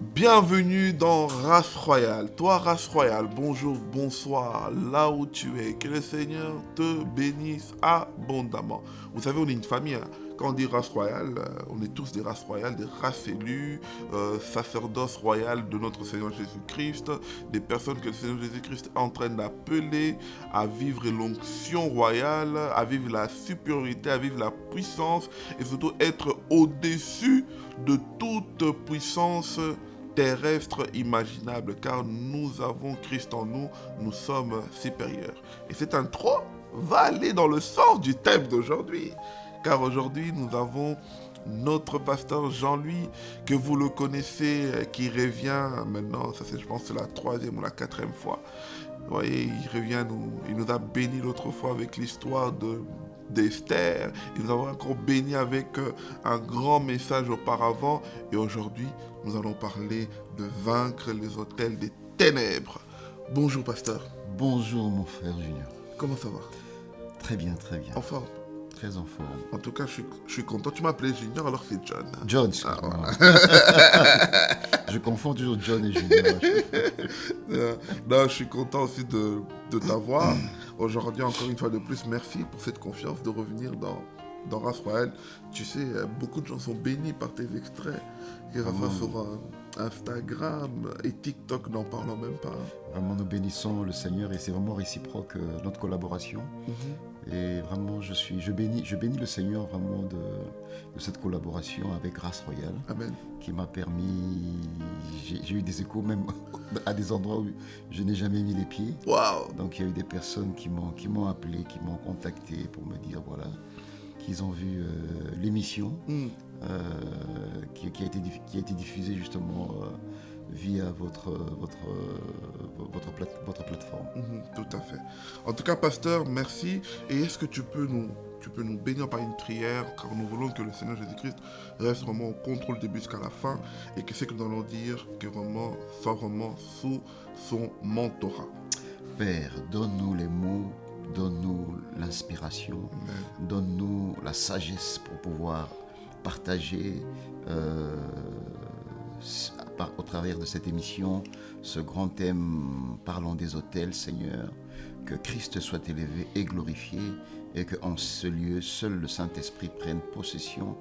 Bienvenue dans Race Royale. Toi, Race Royale, bonjour, bonsoir, là où tu es. Que le Seigneur te bénisse abondamment. Vous savez, on est une famille. Quand on dit race royale, on est tous des races royales, des races élues, sacerdoce royal de notre Seigneur Jésus-Christ, des personnes que le Seigneur Jésus-Christ est en train d'appeler à vivre l'onction royale, à vivre la supériorité, à vivre la puissance et surtout être au-dessus de toute puissance terrestre imaginable, car nous avons Christ en nous, nous sommes supérieurs. Et cette intro va aller dans le sens du thème d'aujourd'hui, car aujourd'hui nous avons notre pasteur Jean-Louis, que vous le connaissez, qui revient maintenant, ça c'est je pense c'est la troisième ou la quatrième fois. Vous voyez, il revient, il nous a béni l'autre fois avec l'histoire d'Esther. Il nous a encore béni avec un grand message auparavant. Et aujourd'hui, nous allons parler de vaincre les autels des ténèbres. Bonjour, pasteur. Bonjour mon frère Junior. Comment ça va? Très bien, très bien. En forme? Très en forme. En tout cas, je suis content. Tu m'as appelé Junior alors c'est John. John, voilà. Je confonds toujours John et Junior. Non, je suis content aussi de t'avoir. Aujourd'hui, encore une fois de plus, merci pour cette confiance de revenir dans Race Royale. Tu sais, beaucoup de gens sont bénis par tes extraits, que ça soit sur Instagram et TikTok, n'en parlons même pas. Vraiment, nous bénissons le Seigneur et c'est vraiment réciproque notre collaboration. Et vraiment, je bénis le Seigneur vraiment de cette collaboration avec Race Royale. Amen. Qui m'a permis, j'ai eu des échos même à des endroits où je n'ai jamais mis les pieds. Wow. Donc il y a eu des personnes qui m'ont appelé, qui m'ont contacté pour me dire voilà, qu'ils ont vu l'émission qui a été diffusée justement via votre plateforme. Tout à fait. En tout cas, pasteur, merci. Et est-ce que tu peux nous bénir par une prière, car nous voulons que le Seigneur Jésus-Christ reste vraiment au contrôle du début jusqu'à la fin, et que ce que nous allons dire que vraiment soit vraiment sous son mentorat. Père, donne-nous les mots, donne-nous l'inspiration, donne-nous la sagesse pour pouvoir partager au travers de cette émission ce grand thème, parlons des autels, Seigneur, que Christ soit élevé et glorifié et qu'en ce lieu, seul le Saint-Esprit prenne possession.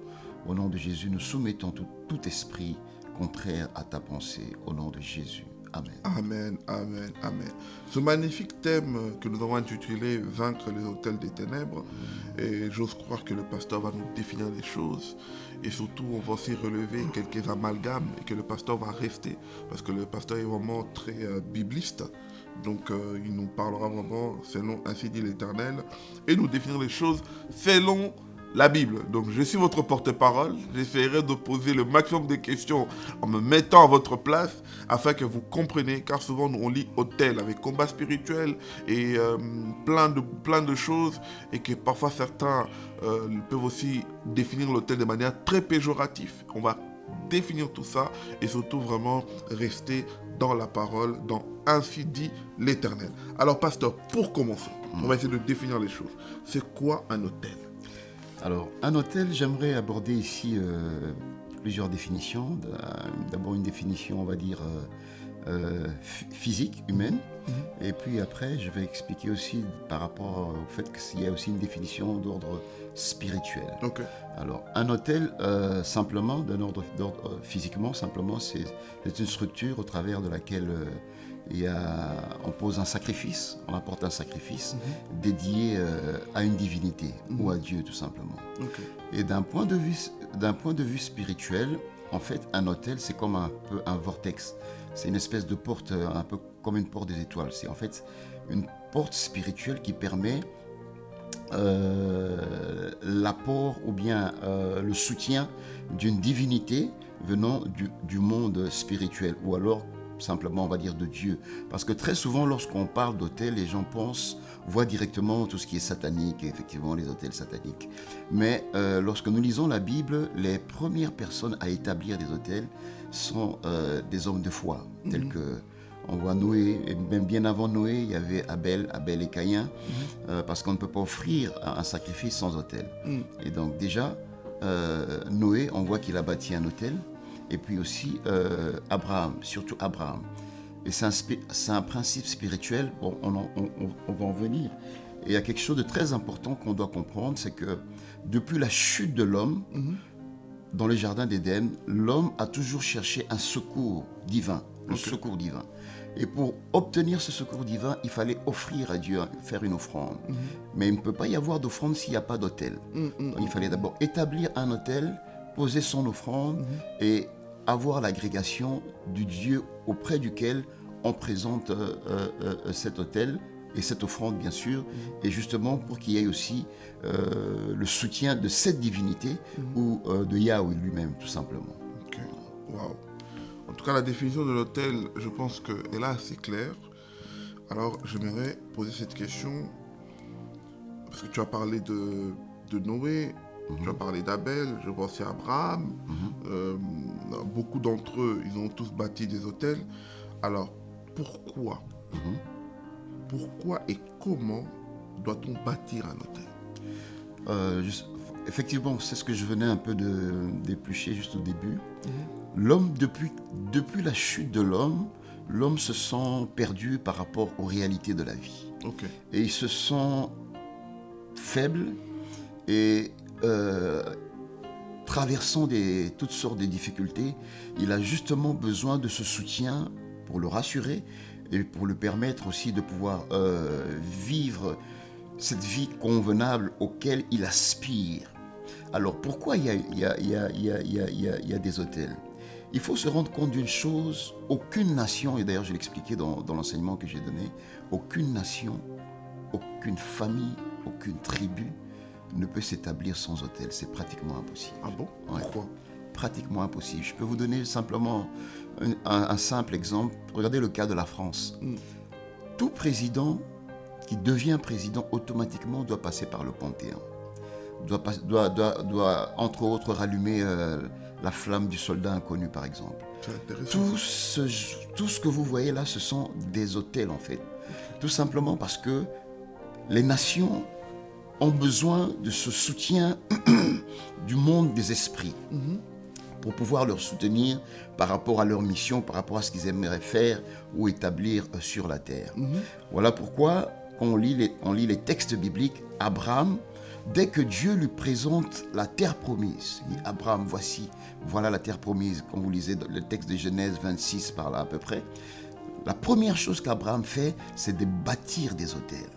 Au nom de Jésus, nous soumettons tout esprit contraire à ta pensée, au nom de Jésus. Amen. Amen, amen, amen. Ce magnifique thème que nous avons intitulé « Vaincre les autels des ténèbres », et j'ose croire que le pasteur va nous définir les choses, et surtout on va aussi relever quelques amalgames, et que le pasteur va rester, parce que le pasteur est vraiment très bibliste, donc il nous parlera vraiment selon ainsi dit l'Éternel, et nous définir les choses selon la Bible. Donc je suis votre porte-parole, j'essaierai de poser le maximum de questions en me mettant à votre place afin que vous compreniez, car souvent nous on lit autel avec combat spirituel et plein de choses, et que parfois certains peuvent aussi définir l'autel de manière très péjorative. On va définir tout ça et surtout vraiment rester dans la parole, dans ainsi dit l'Éternel. Alors pasteur, pour commencer, on va essayer de définir les choses. C'est quoi un autel? Alors, un autel, j'aimerais aborder ici plusieurs définitions. D'abord une définition, on va dire, physique, humaine. Et puis après, je vais expliquer aussi par rapport au fait qu'il y a aussi une définition d'ordre spirituel. Okay. Alors, un autel, simplement, d'ordre physiquement, simplement, c'est une structure au travers de laquelle on pose un sacrifice, on apporte un sacrifice dédié à une divinité ou à Dieu tout simplement. Okay. Et d'un point de vue spirituel, en fait, un autel, c'est comme un peu un vortex. C'est une espèce de porte, un peu comme une porte des étoiles. C'est en fait une porte spirituelle qui permet l'apport ou bien le soutien d'une divinité venant du monde spirituel, ou alors simplement on va dire de Dieu, parce que très souvent lorsqu'on parle d'autel, les gens voient directement tout ce qui est satanique, et effectivement les autels sataniques, mais lorsque nous lisons la Bible, les premières personnes à établir des autels sont des hommes de foi, tels que on voit Noé, et même bien avant Noé, il y avait Abel et Caïn, parce qu'on ne peut pas offrir un sacrifice sans autel. Et donc déjà, Noé, on voit qu'il a bâti un autel, et puis aussi Abraham, surtout Abraham. Et c'est un principe spirituel, bon, on va en venir. Et il y a quelque chose de très important qu'on doit comprendre, c'est que depuis la chute de l'homme, dans le jardin d'Éden, l'homme a toujours cherché un secours divin, le secours divin. Et pour obtenir ce secours divin, il fallait offrir à Dieu, faire une offrande. Mais il ne peut pas y avoir d'offrande s'il n'y a pas d'autel. Donc, il fallait d'abord établir un autel, poser son offrande et avoir l'agrégation du Dieu auprès duquel on présente cet autel et cette offrande, bien sûr, et justement pour qu'il y ait aussi le soutien de cette divinité ou de Yahweh lui-même, tout simplement. Ok, waouh. En tout cas, la définition de l'autel, je pense qu'elle est assez claire. Alors, j'aimerais poser cette question, parce que tu as parlé de Noé, tu as parlé d'Abel, je vois aussi Abraham. Beaucoup d'entre eux, ils ont tous bâti des autels. Alors, pourquoi et comment doit-on bâtir un autel? Effectivement, c'est ce que je venais un peu d'éplucher juste au début. L'homme, depuis la chute de l'homme se sent perdu par rapport aux réalités de la vie. Et il se sent faible et traversant toutes sortes de difficultés. Il a justement besoin de ce soutien pour le rassurer et pour le permettre aussi de pouvoir vivre cette vie convenable auquel il aspire. Alors pourquoi il y a des autels? Il faut se rendre compte d'une chose, aucune nation, et d'ailleurs je l'expliquais dans l'enseignement que j'ai donné, aucune nation, aucune famille, aucune tribu ne peut s'établir sans autel. C'est pratiquement impossible. Ah bon? Pourquoi? Pratiquement impossible. Je peux vous donner simplement un simple exemple. Regardez le cas de la France. Tout président qui devient président automatiquement doit passer par le Panthéon. Doit entre autres rallumer la flamme du soldat inconnu, par exemple. Tout ce que vous voyez là, ce sont des autels en fait. Tout simplement parce que les nations ont besoin de ce soutien du monde des esprits pour pouvoir leur soutenir par rapport à leur mission, par rapport à ce qu'ils aimeraient faire ou établir sur la terre. Voilà pourquoi, quand on lit les textes bibliques, Abraham, dès que Dieu lui présente la terre promise, il dit Abraham, voilà la terre promise, quand vous lisez le texte de Genèse 26 par là à peu près, la première chose qu'Abraham fait, c'est de bâtir des autels.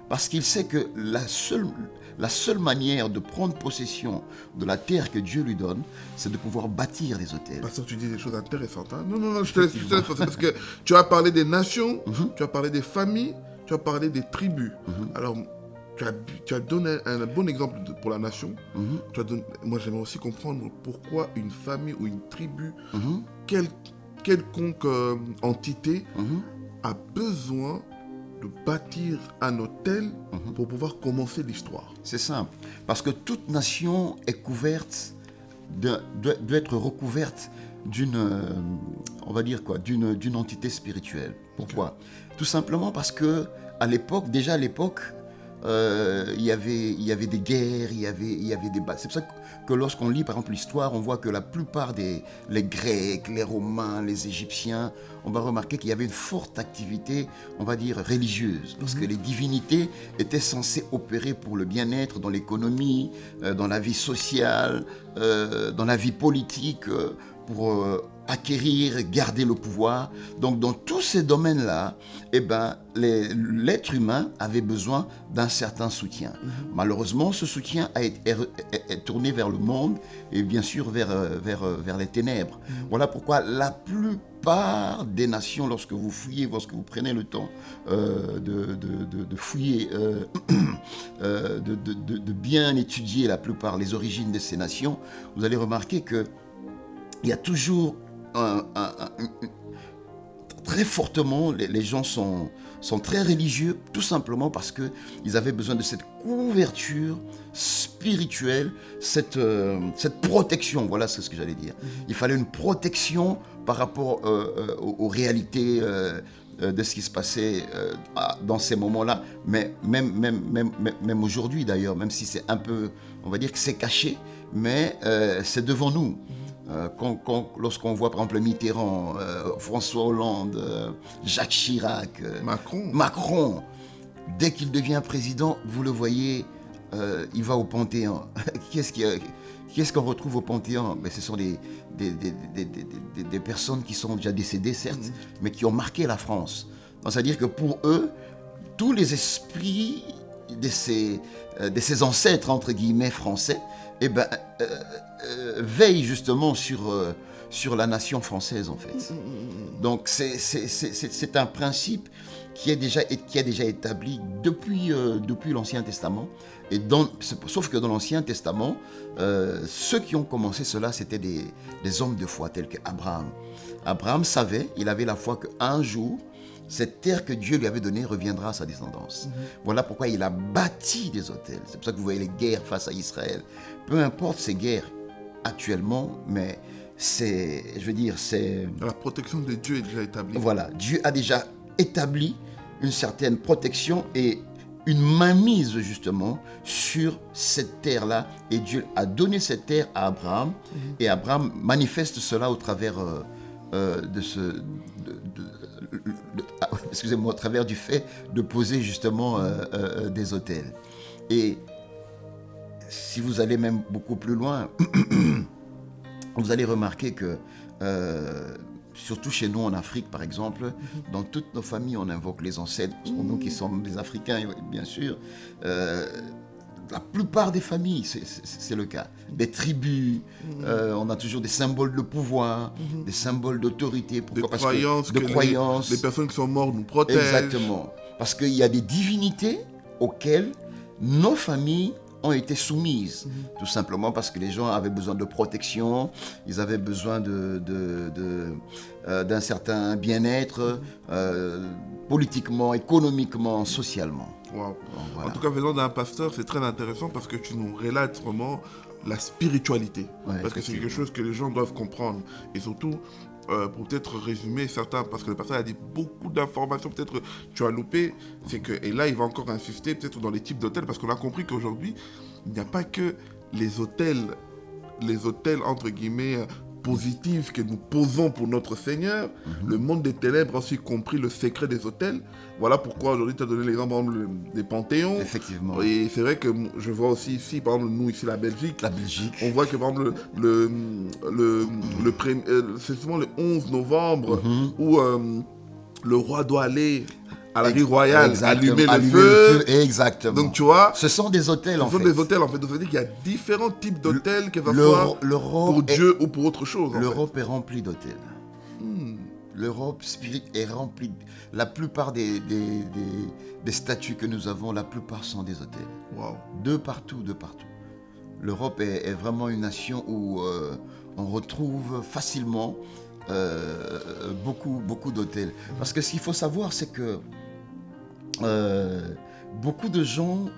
Parce qu'il sait que la seule manière de prendre possession de la terre que Dieu lui donne, c'est de pouvoir bâtir des autels. Pasteur, tu dis des choses intéressantes. Hein? Non, je te laisse parce que tu as parlé des nations, tu as parlé des familles, tu as parlé des tribus. Alors, tu as donné un bon exemple pour la nation. Moi, j'aimerais aussi comprendre pourquoi une famille ou une tribu, quelconque entité, a besoin de bâtir un autel pour pouvoir commencer l'histoire. C'est simple, parce que toute nation est couverte, doit être recouverte d'une entité spirituelle. Pourquoi? Tout simplement parce que à l'époque, il y avait des guerres, il y avait des batailles. C'est pour ça que lorsqu'on lit par exemple l'histoire, on voit que la plupart les Grecs, les Romains, les Égyptiens, on va remarquer qu'il y avait une forte activité, on va dire, religieuse. Parce que les divinités étaient censées opérer pour le bien-être dans l'économie, dans la vie sociale, dans la vie politique, pour acquérir, garder le pouvoir. Donc dans tous ces domaines-là, l'être humain avait besoin d'un certain soutien. Malheureusement, ce soutien est tourné vers le monde et bien sûr vers les ténèbres. Voilà pourquoi la plupart des nations, lorsque vous prenez le temps de fouiller, de bien étudier les origines de ces nations, vous allez remarquer que il y a toujours très fortement, les gens sont très religieux, tout simplement parce qu'ils avaient besoin de cette couverture spirituelle, cette protection, voilà c'est ce que j'allais dire. Il fallait une protection par rapport aux réalités de ce qui se passait dans ces moments-là, mais même aujourd'hui d'ailleurs, même si c'est un peu, on va dire que c'est caché, mais c'est devant nous. Lorsqu'on voit par exemple Mitterrand, François Hollande, Jacques Chirac, Macron, dès qu'il devient président, vous le voyez, il va au Panthéon. Qui est-ce qu'on retrouve au Panthéon? Ce sont des personnes qui sont déjà décédées, certes, mais qui ont marqué la France. Donc, c'est-à-dire que pour eux, tous les esprits de ces ancêtres, entre guillemets, français, veillent justement sur la nation française, en fait. Donc, c'est un principe qui a déjà établi depuis l'Ancien Testament. Sauf que dans l'Ancien Testament, ceux qui ont commencé cela, c'était des hommes de foi tels qu'Abraham. Abraham savait, il avait la foi qu'un jour, cette terre que Dieu lui avait donnée reviendra à sa descendance. Voilà pourquoi il a bâti des autels. C'est pour ça que vous voyez les guerres face à Israël. Peu importe ces guerres actuellement, mais c'est... La protection de Dieu est déjà établie. Voilà, Dieu a déjà établi une certaine protection et une mainmise justement sur cette terre-là. Et Dieu a donné cette terre à Abraham. Et Abraham manifeste cela au travers au travers du fait de poser justement des autels. Et si vous allez même beaucoup plus loin, vous allez remarquer que surtout chez nous en Afrique, par exemple, dans toutes nos familles, on invoque les ancêtres. Pour nous qui sommes des Africains, bien sûr, la plupart des familles, c'est le cas. Des tribus, on a toujours des symboles de pouvoir, des symboles d'autorité. Pourquoi? De croyances. Les personnes qui sont mortes nous protègent. Exactement. Parce qu'il y a des divinités auxquelles nos familles ont été soumises, tout simplement parce que les gens avaient besoin de protection, ils avaient besoin d'un certain bien-être, politiquement, économiquement, socialement. Wow. Donc, voilà. En tout cas, venant d'un pasteur, c'est très intéressant parce que tu nous relates vraiment la spiritualité. Parce que c'est quelque chose que les gens doivent comprendre. Et surtout, pour peut-être résumer certains, parce que le pasteur a dit beaucoup d'informations, peut-être tu as loupé, c'est que, et là il va encore insister peut-être dans les types d'hôtels, parce qu'on a compris qu'aujourd'hui, il n'y a pas que les hôtels entre guillemets positifs que nous posons pour notre Seigneur, le monde des ténèbres a aussi compris le secret des hôtels. Voilà pourquoi aujourd'hui tu as donné l'exemple des Panthéons. Effectivement. Et c'est vrai que je vois aussi ici, par exemple, nous ici la Belgique. On voit que par exemple c'est souvent le 11 novembre où le roi doit aller à la rue royale, allumer le feu. Exactement. Donc tu vois, ce sont des hôtels en fait. Ce sont des hôtels en fait. Donc ça veut dire qu'il y a différents types d'hôtels, que ce soit pour Dieu ou pour autre chose. L'Europe est remplie d'hôtels. L'Europe est remplie. La plupart des statues que nous avons, la plupart sont des hôtels. Wow. De partout. L'Europe est vraiment une nation où on retrouve facilement beaucoup d'hôtels. Parce que ce qu'il faut savoir, c'est que beaucoup de gens,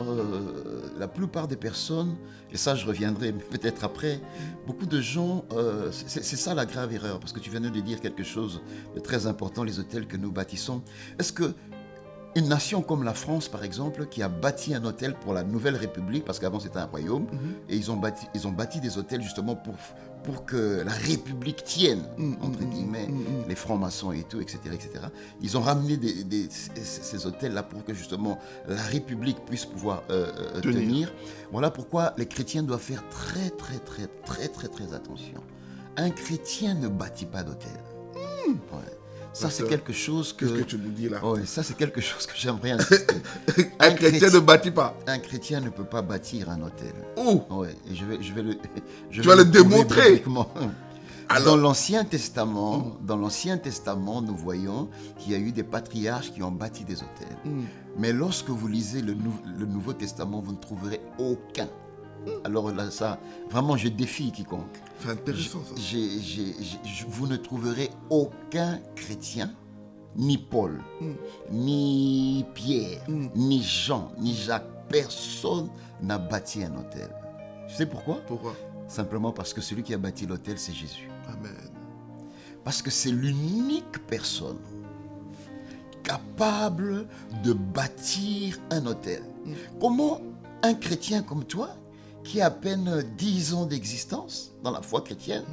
la plupart des personnes, et ça je reviendrai peut-être après, beaucoup de gens, c'est ça la grave erreur, parce que tu viens de dire quelque chose de très important, les hôtels que nous bâtissons. Est-ce que une nation comme la France, par exemple, qui a bâti un hôtel pour la Nouvelle République, parce qu'avant c'était un royaume, et ils ont bâti des hôtels justement pour que la République tienne, entre guillemets, les francs-maçons et tout, etc., etc. Ils ont ramené ces hôtels-là pour que justement la République puisse pouvoir tenir. Voilà pourquoi les chrétiens doivent faire très attention. Un chrétien ne bâtit pas d'hôtel. Ça, c'est quelque chose que... Qu'est-ce que tu nous dis là? Oui, ça, c'est quelque chose que j'aimerais insister. Un chrétien ne bâtit pas. Un chrétien ne peut pas bâtir un hôtel. Où? Oui, et je vais le démontrer. Dans l'Ancien Testament, nous voyons qu'il y a eu des patriarches qui ont bâti des hôtels. Mais lorsque vous lisez le Nouveau Testament, vous ne trouverez aucun. Alors là, ça, vraiment, je défie quiconque. C'est intéressant, ça. Vous ne trouverez aucun chrétien, ni Paul, ni Pierre, ni Jean, ni Jacques. Personne n'a bâti un hôtel. Tu sais pourquoi? Pourquoi? Simplement parce que celui qui a bâti l'hôtel, c'est Jésus. Amen. Parce que c'est l'unique personne capable de bâtir un hôtel. Comment un chrétien comme toi, qui a à peine 10 ans d'existence dans la foi chrétienne,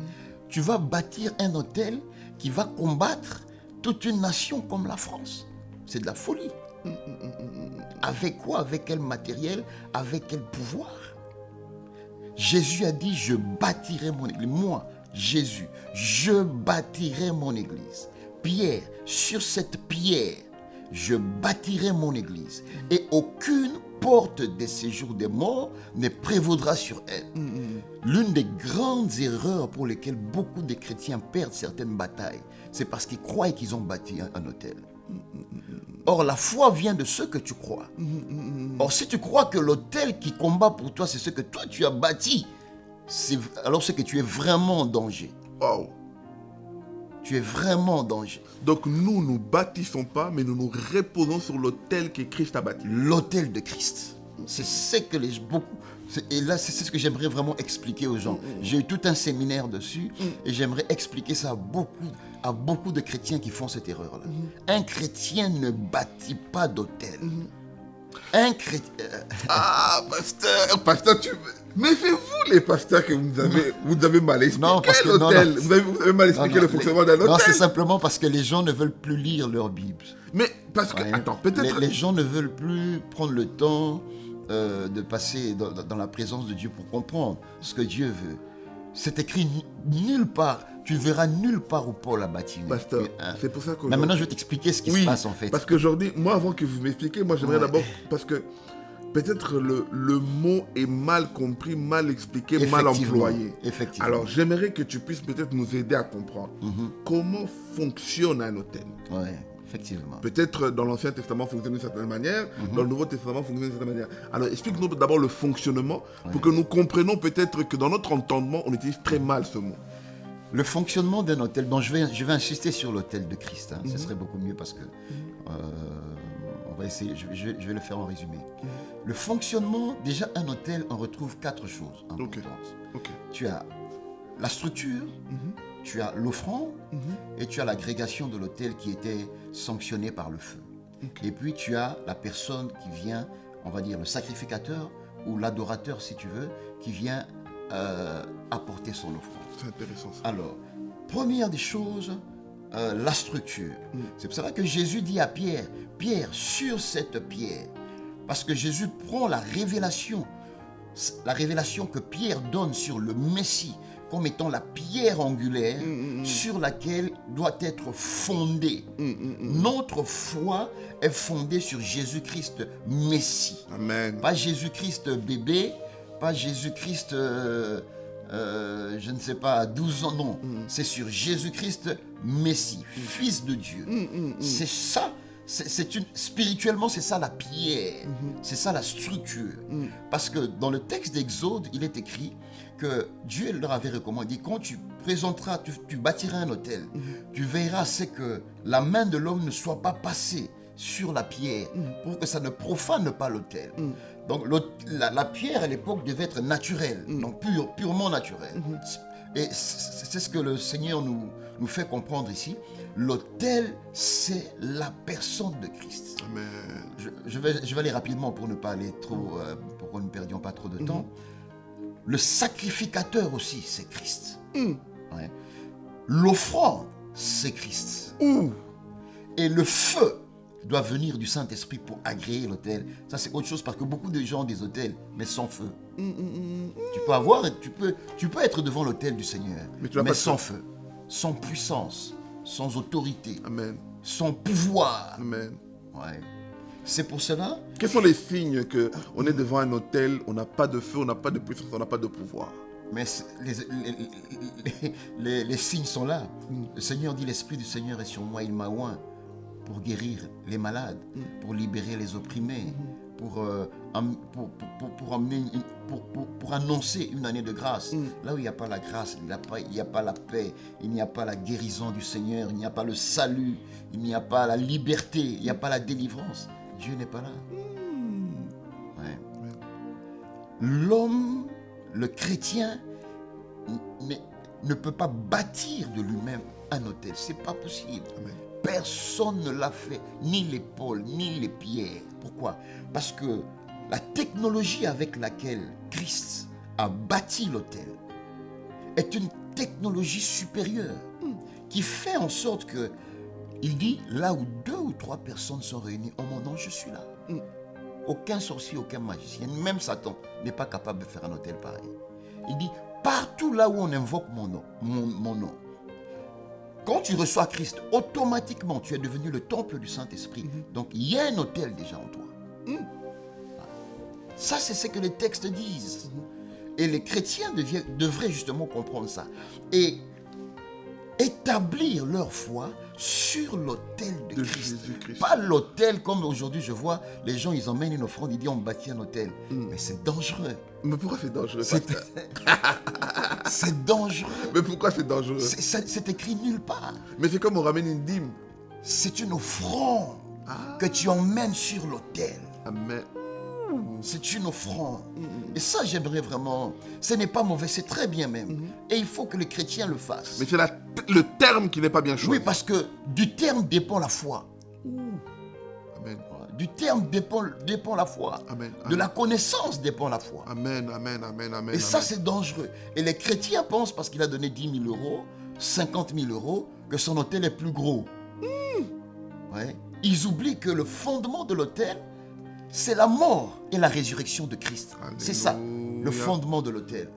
tu vas bâtir un autel qui va combattre toute une nation comme la France. C'est de la folie. Avec quoi? Avec quel matériel? Avec quel pouvoir? Jésus a dit, je bâtirai mon église. Moi, Jésus, je bâtirai mon église. Pierre, sur cette pierre, je bâtirai mon église. Et aucune porte des séjours des morts ne prévaudra sur elle. L'une des grandes erreurs pour lesquelles beaucoup de chrétiens perdent certaines batailles, c'est parce qu'ils croient qu'ils ont bâti un autel. Or, la foi vient de ce que tu crois. Or, si tu crois que l'autel qui combat pour toi, c'est ce que toi tu as bâti, alors c'est que tu es vraiment en danger. Wow. Tu es vraiment en danger. Donc nous ne bâtissons pas, mais nous nous reposons sur l'autel que Christ a bâti. L'autel de Christ. C'est ce que et là, c'est ce que j'aimerais vraiment expliquer aux gens. J'ai eu tout un séminaire dessus et j'aimerais expliquer ça à beaucoup de chrétiens qui font cette erreur-là. Un chrétien ne bâtit pas d'autel. Un chrétien... Ah, pasteur, méfiez-vous les pasteurs que vous avez mal expliqué. Non, parce que l'autel. Vous avez mal expliqué le fonctionnement d'un hôtel. Non, c'est simplement parce que les gens ne veulent plus lire leur Bible. Mais parce que, attends, peut-être... Les gens ne veulent plus prendre le temps de passer dans la présence de Dieu pour comprendre ce que Dieu veut. C'est écrit nulle part. Tu verras nulle part où Paul a bâti. Pasteur, c'est pour ça que... Mais maintenant, je vais t'expliquer ce qui se passe en fait. Parce qu'aujourd'hui, moi, avant que vous m'expliquiez, moi, j'aimerais d'abord... Parce que peut-être le mot est mal compris, mal expliqué, mal employé. Effectivement. Alors, j'aimerais que tu puisses peut-être nous aider à comprendre comment fonctionne un hôtel. Oui, effectivement. Peut-être dans l'Ancien Testament fonctionne d'une certaine manière, dans le Nouveau Testament fonctionne d'une certaine manière. Alors, explique-nous d'abord le fonctionnement pour que nous comprenions peut-être que dans notre entendement, on utilise très mal ce mot. Le fonctionnement d'un hôtel, donc je vais insister sur l'hôtel de Christ, ce serait beaucoup mieux parce que on va essayer, je vais le faire en résumé. Le fonctionnement, déjà un hôtel, on retrouve 4 choses importantes. Tu as la structure, tu as l'offrande et tu as l'agrégation de l'hôtel qui était sanctionnée par le feu. Et puis tu as la personne qui vient, on va dire le sacrificateur ou l'adorateur si tu veux, qui vient apporter son offrande. C'est intéressant ça. Alors, première des choses, la structure. C'est pour ça que Jésus dit à Pierre, Pierre, sur cette pierre, parce que Jésus prend la révélation que Pierre donne sur le Messie comme étant la pierre angulaire sur laquelle doit être fondée. Notre foi est fondée sur Jésus-Christ Messie. Amen. Pas Jésus-Christ bébé, pas Jésus-Christ... je ne sais pas, 12 ans, non. C'est sur Jésus-Christ, Messie, Fils de Dieu. C'est ça, spirituellement, c'est ça la pierre, c'est ça la structure. Parce que dans le texte d'Exode, il est écrit que Dieu leur avait recommandé, quand tu présenteras, tu bâtiras un autel, tu veilleras c'est que la main de l'homme ne soit pas passée sur la pierre pour que ça ne profane pas l'autel. Donc la pierre à l'époque devait être naturelle, donc purement naturelle. Et c'est ce que le Seigneur nous fait comprendre ici. L'autel, c'est la personne de Christ. Amen. Je vais aller rapidement pour ne pas aller trop, pour que nous ne perdions pas trop de temps. Le sacrificateur aussi, c'est Christ. Ouais. L'offrande, c'est Christ. Et le feu doit venir du Saint-Esprit pour agréer l'autel. Ça, c'est autre chose parce que beaucoup de gens ont des autels, mais sans feu. Tu peux avoir, tu peux être devant l'autel du Seigneur, mais sans feu, sans puissance, sans autorité, Amen. sans pouvoir. Amen. Ouais. C'est pour cela. Quels sont les signes qu'on est devant un autel, on n'a pas de feu, on n'a pas de puissance, on n'a pas de pouvoir? Mais les signes sont là. Le Seigneur dit, l'Esprit du Seigneur est sur moi, il m'a oint pour guérir les malades, pour libérer les opprimés, pour annoncer une année de grâce. Là où il n'y a pas la grâce, il n'y a pas la paix, il n'y a pas la guérison du Seigneur, il n'y a pas le salut, il n'y a pas la liberté, il n'y a pas la délivrance. Dieu n'est pas là. Ouais. L'homme, le chrétien, ne peut pas bâtir de lui-même un autel. C'est pas possible. Amen. Personne ne l'a fait, ni les Paul, ni les Pierre. Pourquoi? Parce que la technologie avec laquelle Christ a bâti l'autel est une technologie supérieure qui fait en sorte que, il dit, là où 2 ou 3 personnes sont réunies en mon nom, je suis là. Aucun sorcier, aucun magicien, même Satan n'est pas capable de faire un hôtel pareil. Il dit, partout là où on invoque mon nom, mon nom, quand tu reçois Christ, automatiquement, tu es devenu le temple du Saint-Esprit. Donc, il y a un hôtel déjà en toi. Ça, c'est ce que les textes disent. Et les chrétiens devraient justement comprendre ça. Et établir leur foi sur l'autel de Christ. Jésus-Christ. Pas l'autel comme aujourd'hui, je vois, les gens, ils emmènent une offrande, ils disent on bâtit un hôtel. Mais c'est dangereux. Mais pourquoi c'est dangereux? C'est dangereux. Mais pourquoi c'est dangereux? C'est écrit nulle part. Mais c'est comme on ramène une dîme. C'est une offrande que tu emmènes sur l'autel. Amen. C'est une offrande. Et ça, j'aimerais vraiment... Ce n'est pas mauvais, c'est très bien même. Et il faut que les chrétiens le fassent. Mais c'est le terme qui n'est pas bien choisi. Oui, parce que du terme dépend la foi. Amen. Du terme dépend la foi. Amen. De la connaissance dépend la foi. Amen, amen, amen, amen. Et ça, c'est dangereux. Et les chrétiens pensent, parce qu'il a donné 10 000 euros, 50 000 euros, que son hôtel est plus gros. Ouais. Ils oublient que le fondement de l'hôtel, c'est la mort et la résurrection de Christ. Alléluia. C'est ça, le fondement de l'autel.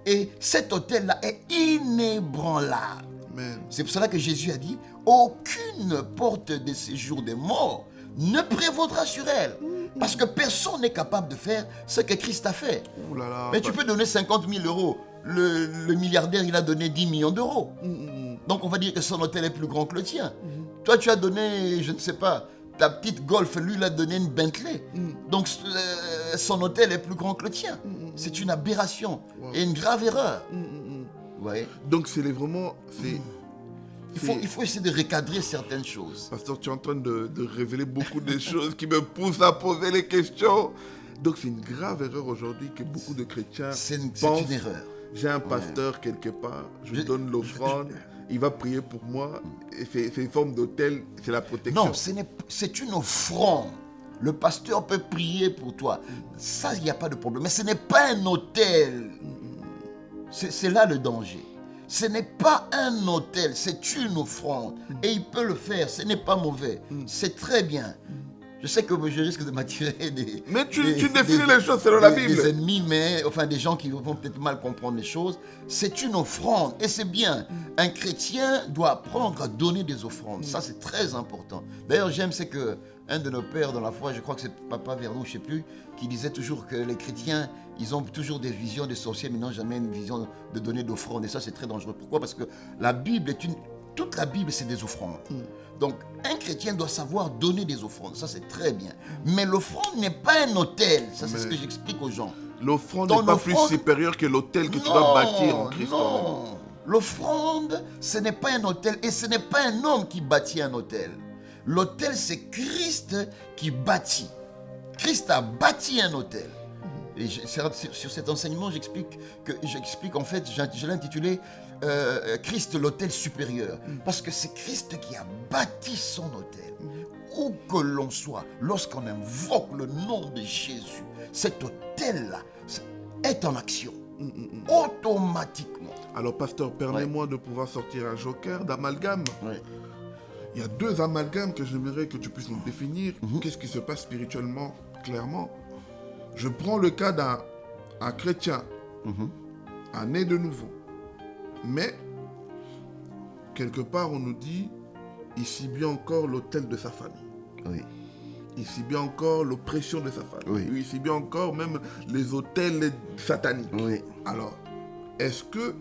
Et cet autel-là est inébranlable. Amen. C'est pour cela que Jésus a dit, aucune porte de séjour des morts ne prévaudra sur elle. Parce que personne n'est capable de faire ce que Christ a fait. Ouh là là, Mais tu peux donner 50 000 euros. Le milliardaire, il a donné 10 millions d'euros. Donc on va dire que son hôtel est plus grand que le tien. Toi, tu as donné, je ne sais pas, ta petite Golf, lui, il a donné une Bentley. Donc, son hôtel est plus grand que le tien. C'est une aberration et une grave erreur. Ouais. Donc, c'est vraiment... Il faut essayer de recadrer certaines choses. Pasteur, tu es en train de révéler beaucoup de choses qui me poussent à poser les questions. Donc, c'est une grave erreur aujourd'hui que beaucoup de chrétiens C'est une erreur. J'ai un pasteur quelque part, je donne l'offrande, il va prier pour moi. Et c'est une forme d'hôtel, c'est la protection. Non, c'est une offrande. Le pasteur peut prier pour toi. Ça, il n'y a pas de problème. Mais ce n'est pas un hôtel. C'est là le danger. Ce n'est pas un hôtel, c'est une offrande. Et il peut le faire, ce n'est pas mauvais. C'est très bien. Je sais que je risque de m'attirer des... Mais tu définis les choses selon la Bible. Des ennemis, mais enfin des gens qui vont peut-être mal comprendre les choses. C'est une offrande et c'est bien. Un chrétien doit apprendre à donner des offrandes. Ça, c'est très important. D'ailleurs, j'aime, c'est que un de nos pères dans la foi, je crois que c'est Papa Vernou, je ne sais plus, qui disait toujours que les chrétiens, ils ont toujours des visions des sorciers, mais n'ont jamais une vision de donner d'offrandes. Et ça, c'est très dangereux. Pourquoi? Parce que la Bible est toute la Bible, c'est des offrandes. Donc, un chrétien doit savoir donner des offrandes. Ça, c'est très bien. Mais l'offrande n'est pas un hôtel. Ça, c'est ce que j'explique aux gens. L'offrande n'est pas plus supérieure que l'hôtel que tu dois bâtir en Christ. Non, l'offrande, ce n'est pas un hôtel. Et ce n'est pas un homme qui bâtit un hôtel. L'hôtel, c'est Christ qui bâtit. Christ a bâti un hôtel. Et sur cet enseignement, j'explique en fait, je l'ai intitulé Christ l'autel supérieur. Parce que c'est Christ qui a bâti son autel. Où que l'on soit, lorsqu'on invoque le nom de Jésus, cet autel-là est en action. Automatiquement. Alors, pasteur, permets-moi de pouvoir sortir un joker d'amalgame. Il y a 2 amalgames que j'aimerais que tu puisses nous définir. Qu'est-ce qui se passe spirituellement, clairement? Je prends le cas d'un chrétien, un né de nouveau. Mais, quelque part, on nous dit, il subit encore l'autel de sa famille. Oui. Il subit encore l'oppression de sa famille. Oui. Il subit encore même les autels sataniques. Oui. Alors, est-ce que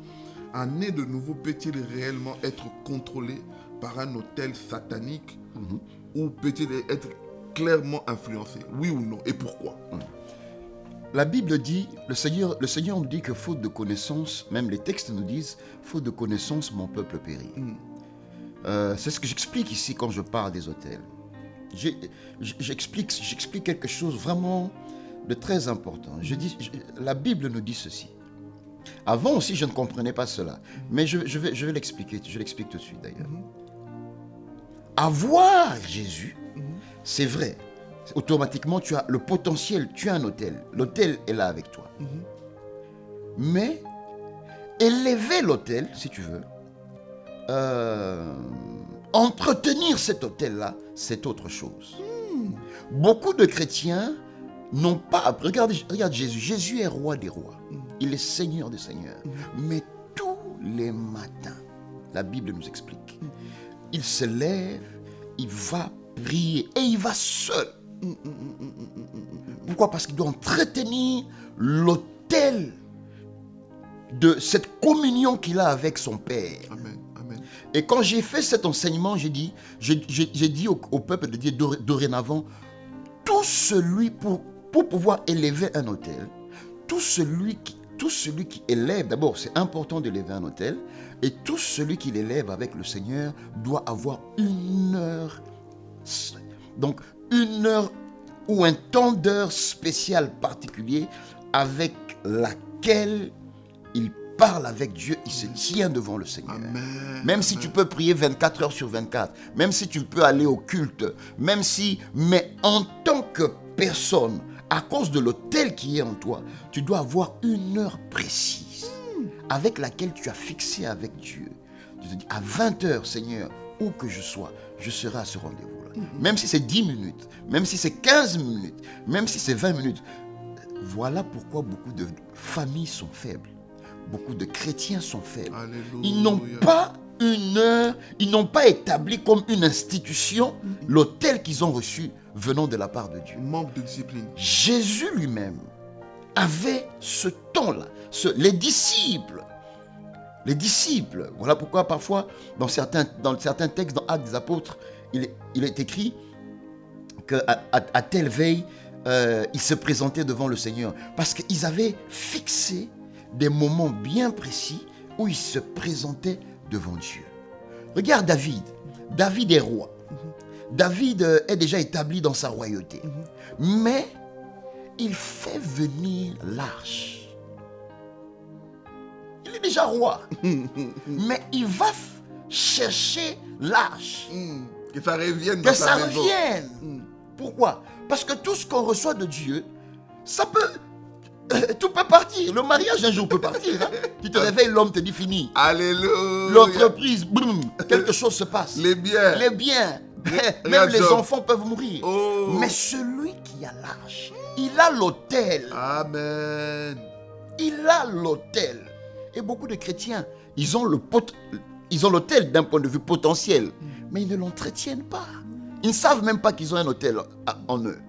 un né de nouveau peut-il réellement être contrôlé par un autel satanique ou peut-il être clairement influencé? Oui ou non? Et pourquoi? La Bible dit, le Seigneur nous dit que faute de connaissance, même les textes nous disent, faute de connaissance, mon peuple périt. C'est ce que j'explique ici quand je parle des autels. J'explique quelque chose vraiment de très important. La Bible nous dit ceci. Avant aussi, je ne comprenais pas cela. Mais je vais l'expliquer. Je l'explique tout de suite d'ailleurs. Avoir Jésus, c'est vrai. Automatiquement, tu as le potentiel, tu as un hôtel. L'hôtel est là avec toi. Mais élever l'autel, si tu veux, entretenir cet autel-là, c'est autre chose. Beaucoup de chrétiens n'ont pas... Regarde Jésus. Jésus est roi des rois. Il est Seigneur des seigneurs. Mais tous les matins, la Bible nous explique, il se lève, il va prier et il va seul. Pourquoi? Parce qu'il doit entretenir l'autel de cette communion qu'il a avec son Père. Amen. Amen. Et quand j'ai fait cet enseignement, j'ai dit au peuple de Dieu dorénavant, tout celui pour pouvoir élever un autel, tout celui qui élève, d'abord c'est important d'élever un autel, et tout celui qui l'élève avec le Seigneur doit avoir une heure, donc une heure ou un temps d'heure spécial particulier avec laquelle il parle avec Dieu, il se tient devant le Seigneur. Amen. Même si tu peux prier 24 heures sur 24, même si tu peux aller au culte, mais en tant que personne, à cause de l'autel qui est en toi, tu dois avoir une heure précise avec laquelle tu as fixé avec Dieu. Tu te dis, à 20 heures, Seigneur, où que je sois, je serai à ce rendez-vous-là. Même si c'est 10 minutes, même si c'est 15 minutes, même si c'est 20 minutes. Voilà pourquoi beaucoup de familles sont faibles. Beaucoup de chrétiens sont faibles. Alléluia. Ils n'ont pas une heure, ils n'ont pas établi comme une institution l'autel qu'ils ont reçu venant de la part de Dieu. Manque de discipline. Jésus lui-même avait ce temps-là. Les disciples, voilà pourquoi parfois dans certains textes, dans Actes des Apôtres, il est écrit qu'à telle veille, ils se présentaient devant le Seigneur. Parce qu'ils avaient fixé des moments bien précis où ils se présentaient devant Dieu. Regarde David. David est roi. David est déjà établi dans sa royauté. Mais il fait venir l'arche. Il est déjà roi. Mais il va chercher l'arche. Que ça revienne Que ça revienne. Pourquoi? Parce que tout ce qu'on reçoit de Dieu, ça peut... tout peut partir. Le mariage un jour peut partir. Hein? Tu te réveilles, l'homme te dit fini. Alléluia. L'entreprise, boum, quelque chose se passe. Les biens. Même les enfants peuvent mourir. Oh. Mais celui qui a l'arche, il a l'autel. Amen. Il a l'autel. Et beaucoup de chrétiens, ils ont l'autel d'un point de vue potentiel, mais ils ne l'entretiennent pas. Ils ne savent même pas qu'ils ont un autel en eux.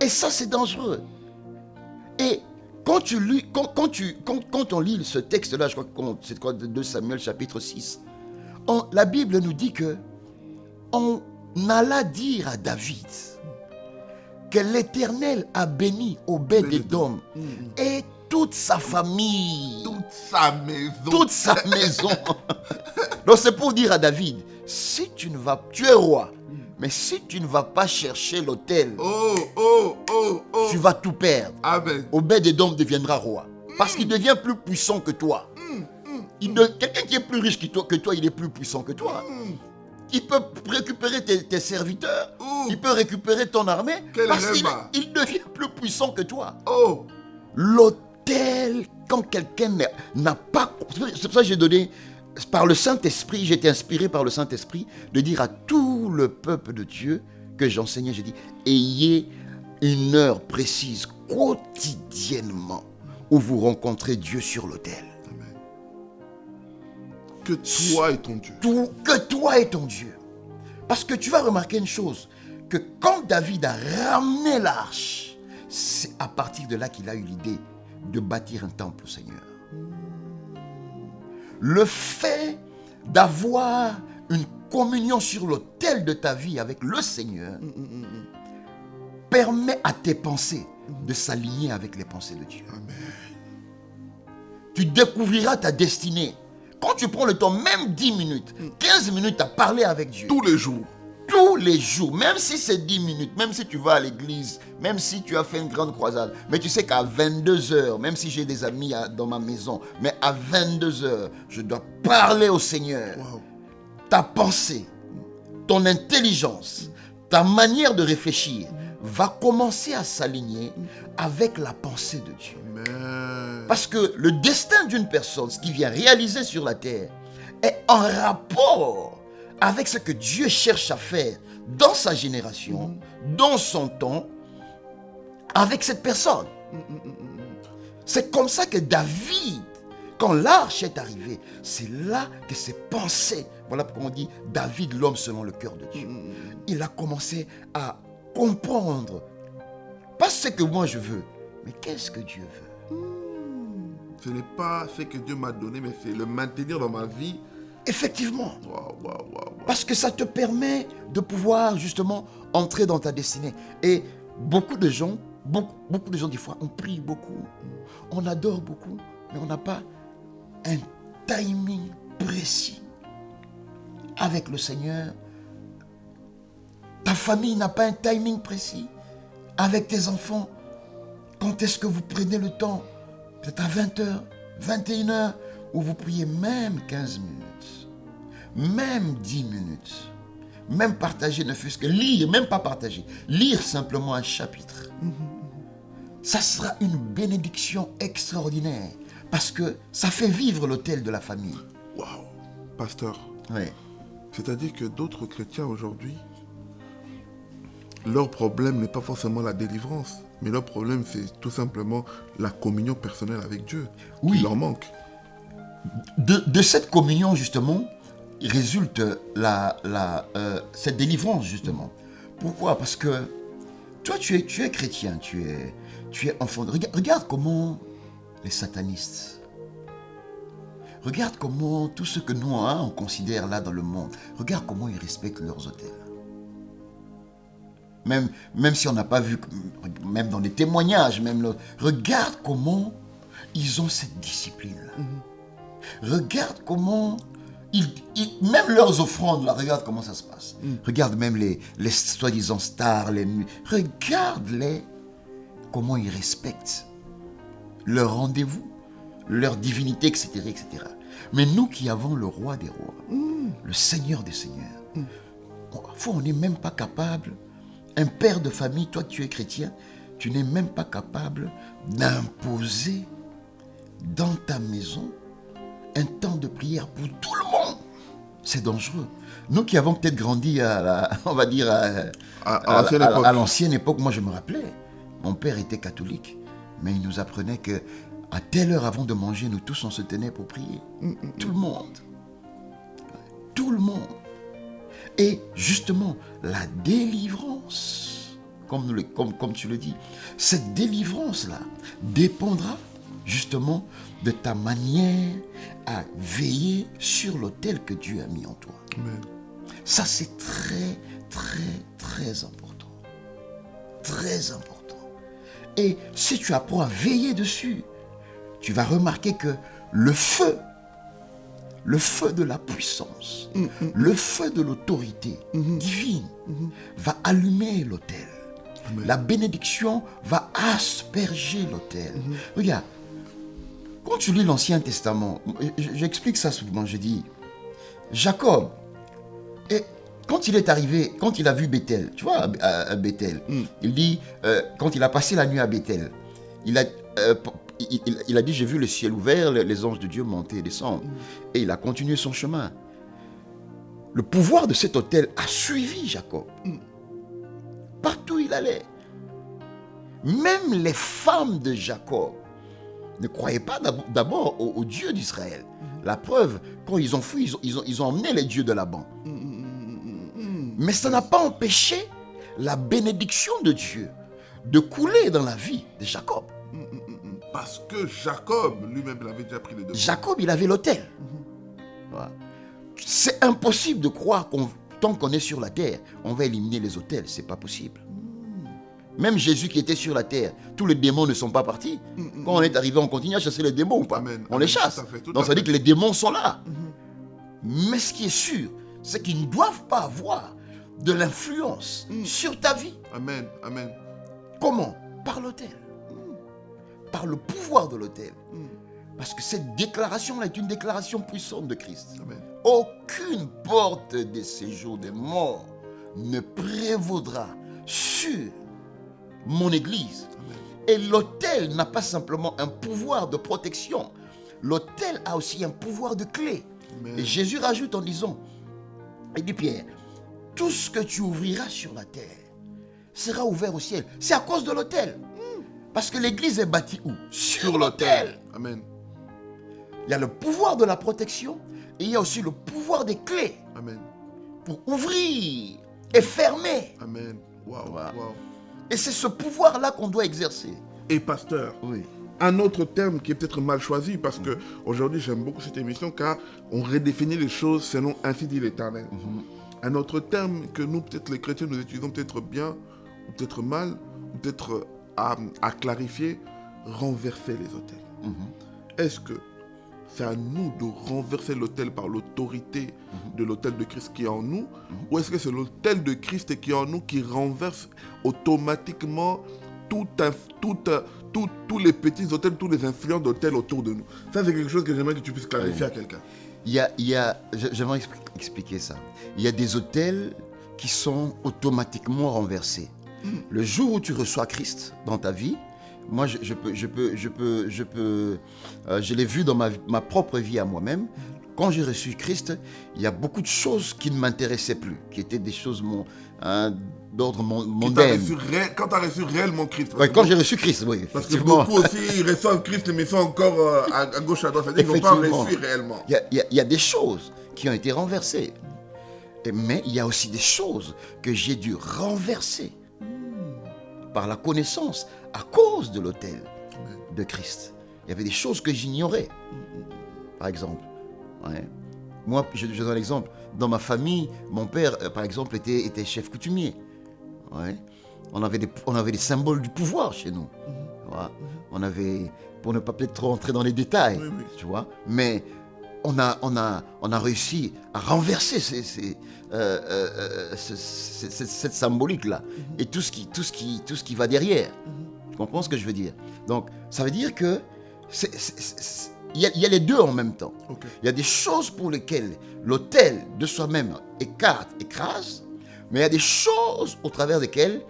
Et ça, c'est dangereux. Et quand on lit ce texte-là, je crois que c'est 2 Samuel chapitre 6, la Bible nous dit que on alla dire à David que l'Éternel a béni Obed-Edom et toute sa famille. Toute sa maison. Donc c'est pour dire à David, si tu es roi, mais si tu ne vas pas chercher l'autel, tu vas tout perdre. Amen. Obed-Edom deviendra roi. Parce qu'il devient plus puissant que toi. Quelqu'un qui est plus riche que toi, il est plus puissant que toi. Il peut récupérer tes serviteurs. Il peut récupérer ton armée. Parce qu'il devient plus puissant que toi. L'autel, quand quelqu'un n'a pas... C'est pour ça que j'ai donné... Par le Saint-Esprit, j'ai été inspiré par le Saint-Esprit de dire à tout le peuple de Dieu que j'enseignais, j'ai dit, ayez une heure précise quotidiennement où vous rencontrez Dieu sur l'autel. Amen. Que toi est ton Dieu. Que toi est ton Dieu. Parce que tu vas remarquer une chose, que quand David a ramené l'arche, c'est à partir de là qu'il a eu l'idée de bâtir un temple au Seigneur. Le fait d'avoir une communion sur l'autel de ta vie avec le Seigneur permet à tes pensées de s'aligner avec les pensées de Dieu. Amen. Tu découvriras ta destinée. Quand tu prends le temps, même 10 minutes, 15 minutes à parler avec Dieu. Tous les jours. Tous les jours, même si c'est 10 minutes, même si tu vas à l'église, même si tu as fait une grande croisade, mais tu sais qu'à 22h, même si j'ai des amis dans ma maison, mais à 22h, je dois parler au Seigneur. Wow. Ta pensée, ton intelligence, ta manière de réfléchir va commencer à s'aligner avec la pensée de Dieu. Amen. Parce que le destin d'une personne, ce qu'il vient réaliser sur la terre, est en rapport avec ce que Dieu cherche à faire dans sa génération, dans son temps, avec cette personne. C'est comme ça que David, quand l'arche est arrivée, c'est là que ses pensées, voilà pourquoi on dit David, l'homme selon le cœur de Dieu. Il a commencé à comprendre, pas ce que moi je veux, mais qu'est-ce que Dieu veut. Ce n'est pas ce que Dieu m'a donné, mais c'est le maintenir dans ma vie. Effectivement. Wow. Parce que ça te permet de pouvoir justement entrer dans ta destinée. Et beaucoup de gens, des fois, on prie beaucoup, on adore beaucoup, mais on n'a pas un timing précis avec le Seigneur. Ta famille n'a pas un timing précis avec tes enfants. Quand est-ce que vous prenez le temps? Peut-être à 20h, 21h, où vous priez même 15 minutes, même 10 minutes, même partager, ne fût-ce que lire, même pas partager, lire simplement un chapitre. Ça sera une bénédiction extraordinaire, parce que ça fait vivre l'autel de la famille. Waouh, pasteur. Oui. C'est-à-dire que d'autres chrétiens aujourd'hui, leur problème n'est pas forcément la délivrance, mais leur problème c'est tout simplement la communion personnelle avec Dieu. Oui. Il leur manque. De cette communion justement, résulte cette délivrance justement. Pourquoi? Parce que toi tu es chrétien, tu es enfant. Regarde comment les satanistes, regarde comment tout ce que nous on considère là dans le monde, regarde comment ils respectent leurs autels. Même si on n'a pas vu, même dans les témoignages, regarde comment ils ont cette discipline-là. Regarde comment, même leurs offrandes, là, regarde comment ça se passe. Regarde même les soi-disant stars, regarde-les, comment ils respectent leur rendez-vous, leur divinité, etc., etc. Mais nous qui avons le roi des rois, le Seigneur des seigneurs, on n'est même pas capable. Un père de famille, toi tu es chrétien, tu n'es même pas capable d'imposer dans ta maison un temps de prière pour tout le monde. C'est dangereux. Nous qui avons peut-être grandi à l'ancienne époque, moi je me rappelais, mon père était catholique, mais il nous apprenait que à telle heure avant de manger, nous tous on se tenait pour prier. Tout le monde. Tout le monde. Et justement, la délivrance, comme tu le dis, cette délivrance-là dépendra justement de ta manière à veiller sur l'autel que Dieu a mis en toi. Amen. Ça, c'est très, très, très important. Très important. Et si tu apprends à veiller dessus, tu vas remarquer que le feu de la puissance, le feu de l'autorité divine va allumer l'autel. La bénédiction va asperger l'autel. Regarde, quand tu lis l'Ancien Testament, j'explique ça souvent, je dis, Jacob, et quand il est arrivé, quand il a vu Bethel, tu vois, à Bethel, il dit, quand il a passé la nuit à Bethel, il a dit, j'ai vu le ciel ouvert, les anges de Dieu monter et descendre. Et il a continué son chemin. Le pouvoir de cet autel a suivi Jacob. Partout où il allait. Même les femmes de Jacob ne croyaient pas d'abord au Dieu d'Israël. La preuve, quand ils ont fui, ils ont emmené les dieux de Laban. Mais ça n'a pas empêché la bénédiction de Dieu de couler dans la vie de Jacob. Parce que Jacob, lui-même, il avait déjà pris les devants. Jacob, il avait l'autel. Voilà. C'est impossible de croire tant qu'on est sur la terre, on va éliminer les autels. C'est pas possible. Même Jésus qui était sur la terre, tous les démons ne sont pas partis. Quand on est arrivé, on continue à chasser les démons ou pas? Amen. On les chasse. Donc ça veut dire que les démons sont là. Mais ce qui est sûr, c'est qu'ils ne doivent pas avoir de l'influence sur ta vie. Amen. Amen. Comment? Par l'autel. Par le pouvoir de l'autel. Parce que cette déclaration-là est une déclaration puissante de Christ. Amen. Aucune porte de séjour des morts ne prévaudra sur mon Église. Et l'autel n'a pas simplement un pouvoir de protection. L'autel a aussi un pouvoir de clé. Amen. Et Jésus rajoute en disant, il dit Pierre, tout ce que tu ouvriras sur la terre sera ouvert au ciel. C'est à cause de l'autel. Parce que l'église est bâtie où? Sur l'autel. Amen. Il y a le pouvoir de la protection et il y a aussi le pouvoir des clés Amen. pour ouvrir et fermer. Amen. Waouh. Voilà. Waouh. Et c'est ce pouvoir-là qu'on doit exercer. Et pasteur, Oui. un autre terme qui est peut-être mal choisi, parce que aujourd'hui j'aime beaucoup cette émission, car on redéfinit les choses selon ainsi dit l'Éternel. Un autre terme que nous, peut-être les chrétiens, nous utilisons peut-être bien, ou peut-être mal, ou peut-être à clarifier, renverser les autels. Est-ce que c'est à nous de renverser l'autel par l'autorité de l'autel de Christ qui est en nous, ou est-ce que c'est l'autel de Christ qui est en nous qui renverse automatiquement tous les petits autels, tous les influents d'autels autour de nous? Ça, c'est quelque chose que j'aimerais que tu puisses clarifier à quelqu'un. J'aimerais expliquer ça. Il y a des autels qui sont automatiquement renversés. Le jour où tu reçois Christ dans ta vie, moi je l'ai vu dans ma propre vie à moi-même. Quand j'ai reçu Christ, il y a beaucoup de choses qui ne m'intéressaient plus, qui étaient des choses d'ordre mondain. Quand tu as reçu réellement Christ. Ouais, quand j'ai reçu Christ, oui. Parce que beaucoup aussi, ils reçoivent Christ, mais ils sont encore à gauche, à droite. C'est-à-dire qu'ils n'ont pas reçu réellement. Il y a des choses qui ont été renversées. Mais il y a aussi des choses que j'ai dû renverser par la connaissance à cause de l'autel de Christ. Il y avait des choses que j'ignorais. Par exemple, moi, je donne l'exemple. Dans ma famille, mon père, par exemple, était chef coutumier. On avait des symboles du pouvoir chez nous. Voilà. On avait, pour ne pas peut-être trop entrer dans les détails, tu vois, mais on a réussi à renverser cette symbolique-là et tout ce qui va derrière. Tu comprends ce que je veux dire? Donc, ça veut dire que il y a les deux en même temps. Okay. Il y a des choses pour lesquelles l'autel de soi-même écrase, mais il y a des choses au travers desquelles,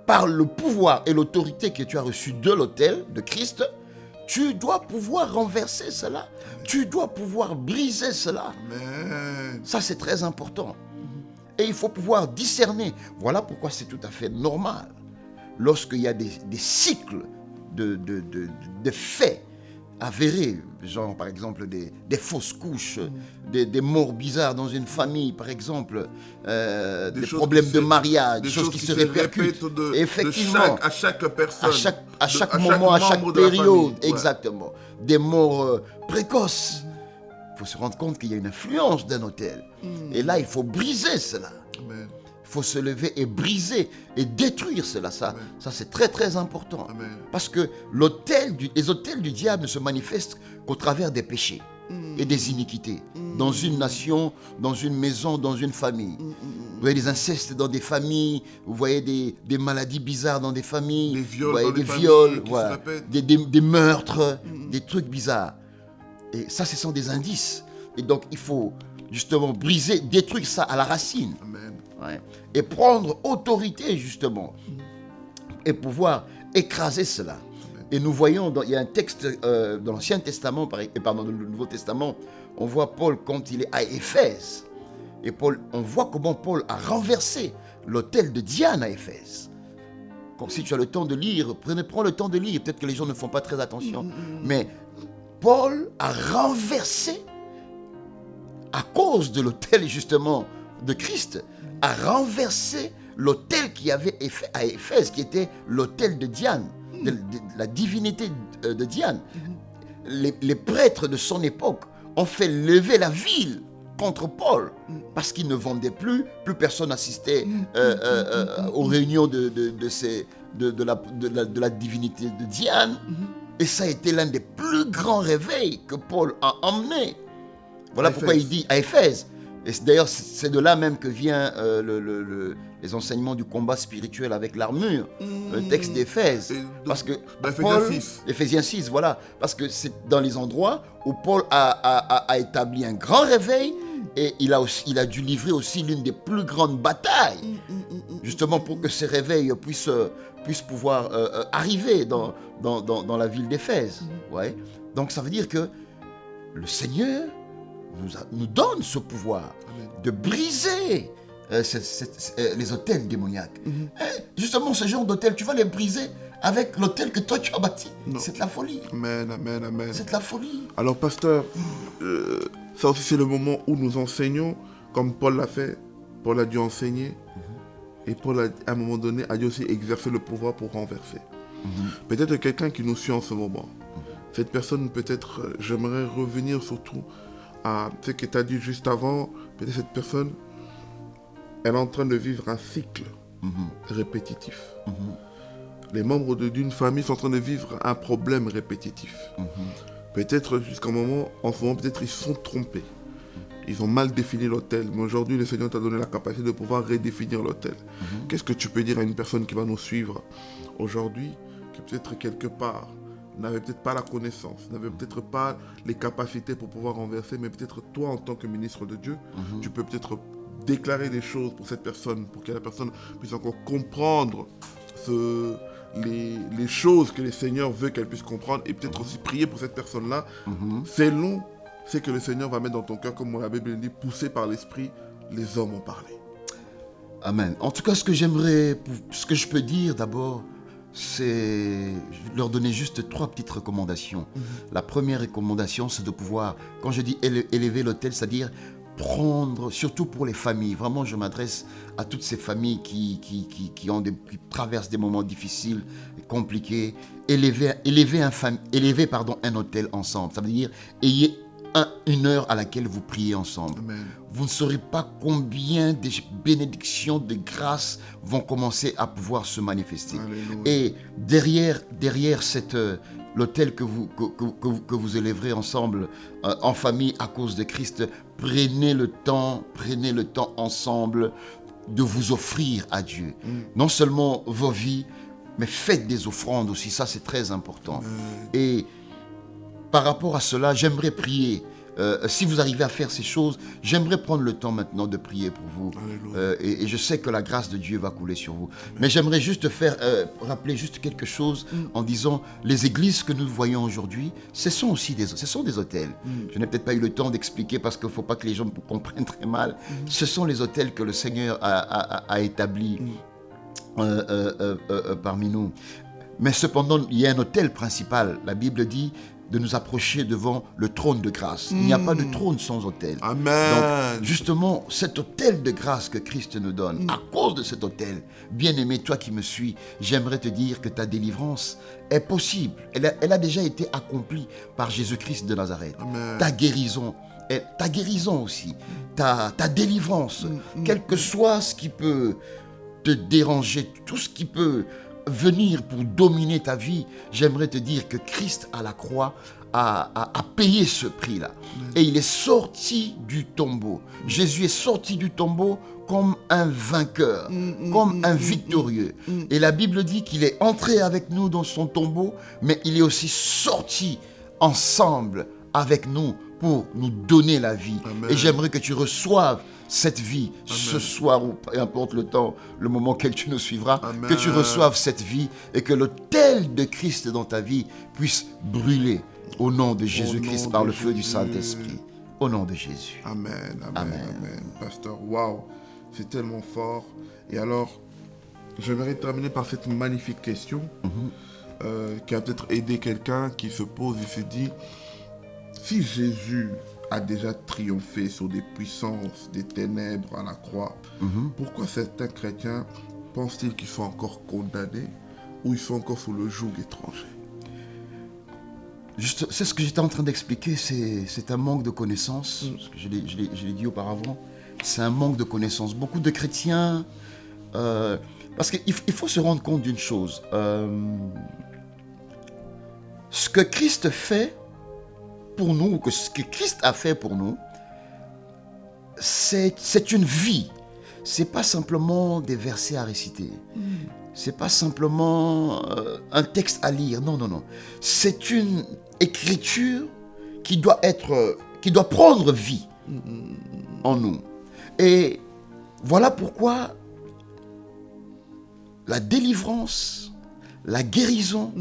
par le pouvoir et l'autorité que tu as reçu de l'autel de Christ, tu dois pouvoir renverser cela. Tu dois pouvoir briser cela. Amen. Ça, c'est très important. Et il faut pouvoir discerner. Voilà pourquoi c'est tout à fait normal. Lorsqu'il y a des cycles de faits avérés, genre par exemple des fausses couches, des morts bizarres dans une famille, par exemple, des problèmes de mariage, des choses qui se répercutent. Effectivement, à chaque personne, à chaque moment, à chaque période, exactement. Des morts précoces. Il faut se rendre compte qu'il y a une influence d'un autel. Et là, il faut briser cela. Amen. Il faut se lever et briser et détruire cela. Ça c'est très très important. Amen. Parce que les autels du diable ne se manifestent qu'au travers des péchés et des iniquités. Dans une nation, dans une maison, dans une famille. Vous voyez des incestes dans des familles, vous voyez des maladies bizarres dans des familles, des viols, vous voyez dans des les viols, voilà, des meurtres, des trucs bizarres. Et ça, ce sont des indices. Et donc, il faut justement briser, détruire ça à la racine. Amen. Et prendre autorité, justement. Et pouvoir écraser cela. Amen. Et nous voyons, il y a un texte dans l'Ancien Testament, dans le Nouveau Testament, on voit Paul quand il est à Éphèse. Et on voit comment Paul a renversé l'autel de Diane à Éphèse. Donc, si tu as le temps de lire, prends le temps de lire. Peut-être que les gens ne font pas très attention. Mais Paul a renversé, à cause de l'autel justement de Christ, a renversé l'autel qu'il y avait à Éphèse, qui était l'autel de Diane, de la divinité de Diane. Les prêtres de son époque ont fait lever la ville contre Paul, parce qu'il ne vendait plus personne n'assistait aux réunions de la divinité de Diane. Et ça a été l'un des plus grands réveils que Paul a emmené. Voilà pourquoi il dit à Éphèse. Et d'ailleurs, c'est de là même que vient les enseignements du combat spirituel avec l'armure, le texte d'Éphèse. Parce que Éphésiens 6, voilà. Parce que c'est dans les endroits où Paul a établi un grand réveil et il a dû livrer aussi l'une des plus grandes batailles, justement pour que ces réveils puissent puisse pouvoir arriver dans la ville d'Éphèse. Ouais. Donc ça veut dire que le Seigneur nous donne ce pouvoir de briser les autels démoniaques. Justement, ce genre d'autel, tu vas les briser avec l'autel que toi tu as bâti. Non. C'est de la folie. Amen, amen, amen. C'est de la folie. Alors, pasteur, ça aussi c'est le moment où nous enseignons, comme Paul l'a fait. Paul a dû enseigner. Et Paul, à un moment donné, a dû aussi exercer le pouvoir pour renverser. Peut-être quelqu'un qui nous suit en ce moment. Cette personne, peut-être, j'aimerais revenir surtout à ce que tu as dit juste avant. Peut-être cette personne, elle est en train de vivre un cycle répétitif. Les membres d'une famille sont en train de vivre un problème répétitif. Peut-être jusqu'à un moment, en ce moment, peut-être ils se sont trompés. Ils ont mal défini l'autel. Mais aujourd'hui, le Seigneur t'a donné la capacité de pouvoir redéfinir l'autel. Qu'est-ce que tu peux dire à une personne qui va nous suivre aujourd'hui, qui peut-être quelque part n'avait peut-être pas la connaissance, n'avait peut-être pas les capacités pour pouvoir renverser, mais peut-être toi, en tant que ministre de Dieu, tu peux peut-être déclarer des choses pour cette personne, pour que la personne puisse encore comprendre les choses que le Seigneur veut qu'elle puisse comprendre, et peut-être aussi prier pour cette personne-là, selon ce que le Seigneur va mettre dans ton cœur, comme la Bible dit, poussé par l'Esprit, les hommes ont parlé. Amen. En tout cas, ce que je peux dire d'abord, c'est leur donner juste 3 petites recommandations. La première recommandation, c'est de pouvoir, quand je dis élever l'autel, c'est-à-dire prendre, surtout pour les familles, vraiment je m'adresse à toutes ces familles qui traversent des moments difficiles, compliqués, élever un autel ensemble. Ça veut dire, ayez une heure à laquelle vous priez ensemble. Amen. Vous ne saurez pas combien de bénédictions, de grâces vont commencer à pouvoir se manifester. Alléluia. Et derrière l'autel que vous élèverez ensemble en famille à cause de Christ, prenez le temps ensemble de vous offrir à Dieu. Non seulement vos vies, mais faites des offrandes aussi, ça c'est très important. Et par rapport à cela, j'aimerais prier. Si vous arrivez à faire ces choses, j'aimerais prendre le temps maintenant de prier pour vous. Et je sais que la grâce de Dieu va couler sur vous. Mais j'aimerais juste rappeler juste quelque chose en disant, les églises que nous voyons aujourd'hui, ce sont des hôtels. Je n'ai peut-être pas eu le temps d'expliquer parce qu'il ne faut pas que les gens comprennent très mal. Ce sont les hôtels que le Seigneur a établis parmi nous. Mais cependant, il y a un hôtel principal. La Bible dit de nous approcher devant le trône de grâce. Il n'y a pas de trône sans autel. Amen. Donc, justement, cet autel de grâce que Christ nous donne, à cause de cet autel, bien-aimé, toi qui me suis, j'aimerais te dire que ta délivrance est possible. Elle a déjà été accomplie par Jésus-Christ de Nazareth. Amen. Ta guérison aussi, ta délivrance, quel que soit ce qui peut te déranger, tout ce qui peut venir pour dominer ta vie, j'aimerais te dire que Christ à la croix a payé ce prix-là. Et il est sorti du tombeau. Jésus est sorti du tombeau comme un vainqueur, comme un victorieux. Et la Bible dit qu'il est entré avec nous dans son tombeau, mais il est aussi sorti ensemble avec nous pour nous donner la vie. Amen. Et j'aimerais que tu reçoives cette vie ce soir ou peu importe le temps, le moment auquel tu nous suivras, Amen. que tu reçoives cette vie et que l'autel de Christ dans ta vie puisse brûler au nom de Jésus-Christ par le feu du Saint-Esprit. Au nom de Jésus. Amen, amen, Amen. amen. Pasteur, waouh, c'est tellement fort. Et alors, j'aimerais terminer par cette magnifique question qui a peut-être aidé quelqu'un qui se pose et se dit, si Jésus a déjà triomphé sur des puissances des ténèbres à la croix, pourquoi certains chrétiens pensent-ils qu'ils sont encore condamnés ou ils sont encore sous le joug étranger? C'est ce que j'étais en train d'expliquer, c'est un manque de connaissances. Je l'ai dit auparavant, c'est un manque de connaissances. Beaucoup de chrétiens, parce qu'il faut se rendre compte d'une chose, ce que Christ fait pour nous, que ce que Christ a fait pour nous, c'est une vie. C'est pas simplement des versets à réciter. C'est pas simplement un texte à lire. Non, non, non. C'est une écriture qui doit prendre vie en nous. Et voilà pourquoi la délivrance la guérison,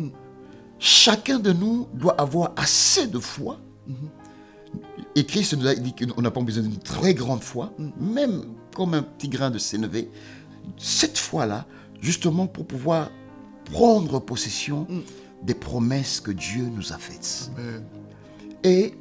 chacun de nous doit avoir assez de foi. Et Christ nous a dit qu'on n'a pas besoin d'une très grande foi, même comme un petit grain de sénévé. Cette foi-là, justement pour pouvoir prendre possession des promesses que Dieu nous a faites. Amen. Et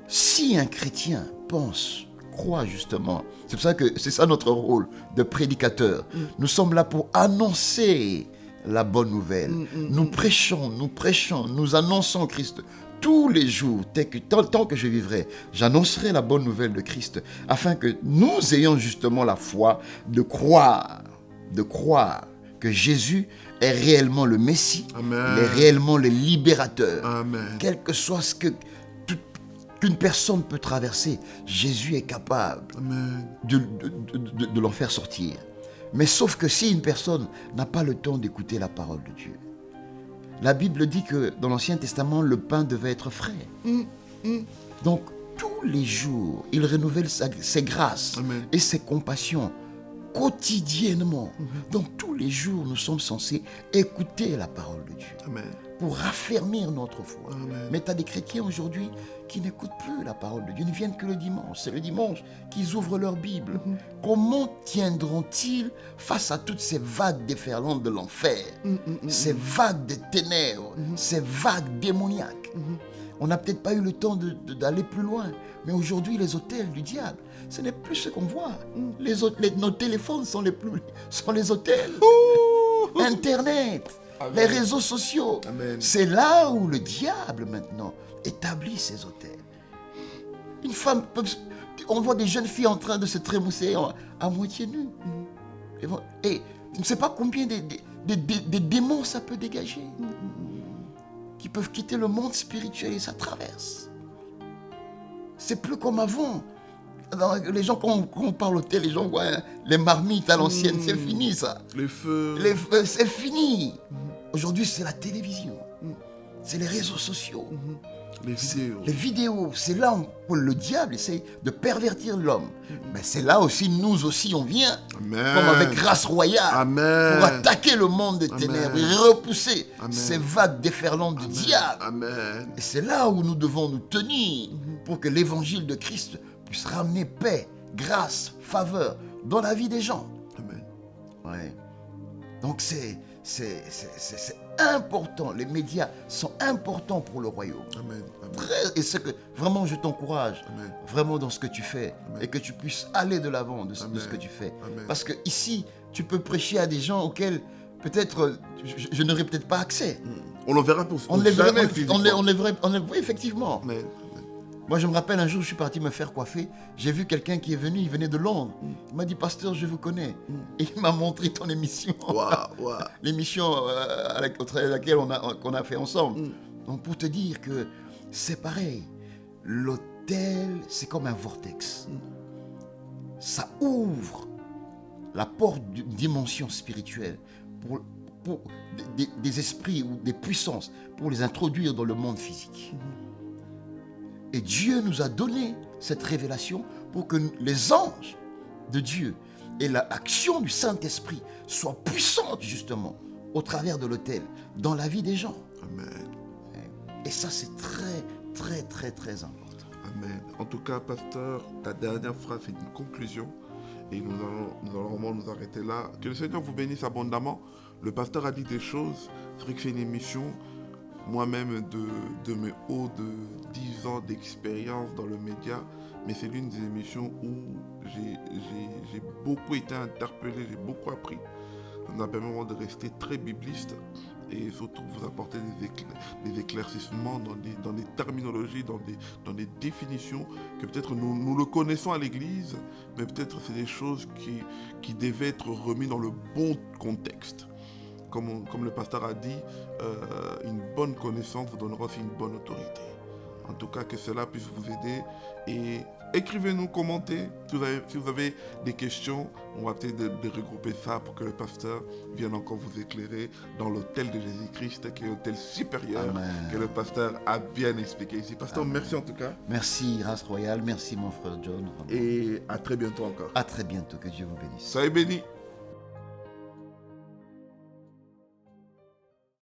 si un chrétien pense, croit justement, c'est pour ça que c'est ça notre rôle de prédicateur. Nous sommes là pour annoncer la bonne nouvelle. Nous prêchons, nous annonçons Christ. Tous les jours, tant que je vivrai, j'annoncerai la bonne nouvelle de Christ, afin que nous ayons justement la foi de croire que Jésus est réellement le Messie, Amen. est réellement le libérateur. Amen. Quel que soit ce qu'une personne peut traverser, Jésus est capable Amen. de l'en faire sortir. Mais sauf que si une personne n'a pas le temps d'écouter la parole de Dieu, la Bible dit que dans l'Ancien Testament, le pain devait être frais. Donc, tous les jours, il renouvelle ses grâces Amen. et ses compassions quotidiennement. Donc, tous les jours, nous sommes censés écouter la parole de Dieu Amen. pour raffermir notre foi. Amen. Mais tu as des chrétiens aujourd'hui qui n'écoutent plus la parole de Dieu, ils ne viennent que le dimanche. C'est le dimanche qu'ils ouvrent leur Bible. Comment tiendront-ils face à toutes ces vagues déferlantes de l'enfer, ces vagues de ténèbres, ces vagues démoniaques? On n'a peut-être pas eu le temps d'aller plus loin, mais aujourd'hui, les hôtels du diable, ce n'est plus ce qu'on voit. Nos téléphones sont les hôtels. Internet, Amen. les réseaux sociaux. Amen. C'est là où le diable maintenant établit ses hôtels. Une femme on voit des jeunes filles en train de se trémousser à moitié nues. Et je ne sais pas combien des démons ça peut dégager, qui peuvent quitter le monde spirituel et ça traverse. C'est plus comme avant. Alors, les gens, quand on parle hôtel, les gens voient les marmites à l'ancienne, c'est fini ça. Les feux. C'est fini. Aujourd'hui, c'est la télévision. C'est les réseaux sociaux. Les vidéos. Les vidéos, c'est là où le diable essaie de pervertir l'homme. Mais c'est là aussi, nous aussi, on vient, Amen. comme avec grâce royale, Amen. pour attaquer le monde des ténèbres et repousser ces vagues déferlantes du diable. Amen. Et c'est là où nous devons nous tenir pour que l'évangile de Christ puisse ramener paix, grâce, faveur dans la vie des gens. Amen. Ouais. Donc c'est important. Les médias sont importants pour le royaume. Amen. Amen. Et c'est que vraiment je t'encourage Amen. vraiment dans ce que tu fais. Amen. Et que tu puisses aller de l'avant de ce Amen. que tu fais. Amen. Parce que ici, tu peux prêcher à des gens auxquels peut-être je n'aurais peut-être pas accès. On le verra pour On les verrait, jamais physiquement. oui, effectivement. Amen. Moi, je me rappelle un jour, je suis parti me faire coiffer. J'ai vu quelqu'un qui est venu, il venait de Londres. Il m'a dit, pasteur, je vous connais. Et il m'a montré ton émission. Waouh. L'émission au travers de laquelle qu'on a fait ensemble. Donc, pour te dire que c'est pareil. L'autel, c'est comme un vortex. Ça ouvre la porte d'une dimension spirituelle pour des esprits ou des puissances, pour les introduire dans le monde physique. Et Dieu nous a donné cette révélation pour que les anges de Dieu et l'action du Saint-Esprit soient puissantes justement au travers de l'autel, dans la vie des gens. Amen. Et ça, c'est très, très, très, très important. Amen. En tout cas, pasteur, ta dernière phrase, c'est une conclusion. Et nous allons vraiment nous arrêter là. Que le Seigneur vous bénisse abondamment. Le pasteur a dit des choses. C'est vrai que c'est une émission, moi-même, de mes hauts de 10 ans d'expérience dans le média. Mais c'est l'une des émissions où j'ai beaucoup été interpellé, j'ai beaucoup appris. Ça nous a permis vraiment de rester très bibliste et surtout vous apporter des éclaircissements dans des terminologies, dans des définitions que peut-être nous le connaissons à l'église, mais peut-être c'est des choses qui devaient être remises dans le bon contexte. Comme le pasteur a dit, une bonne connaissance vous donnera aussi une bonne autorité. En tout cas, que cela puisse vous aider. Et écrivez-nous, commentez. Si vous avez des questions, on va peut-être de regrouper ça pour que le pasteur vienne encore vous éclairer dans l'autel de Jésus-Christ, qui est l'autel supérieur. Amen. Que le pasteur a bien expliqué ici. Pasteur, Amen. Merci en tout cas. Merci, Race Royale. Merci, mon frère John. Et à très bientôt encore. À très bientôt. Que Dieu vous bénisse. Soyez bénis.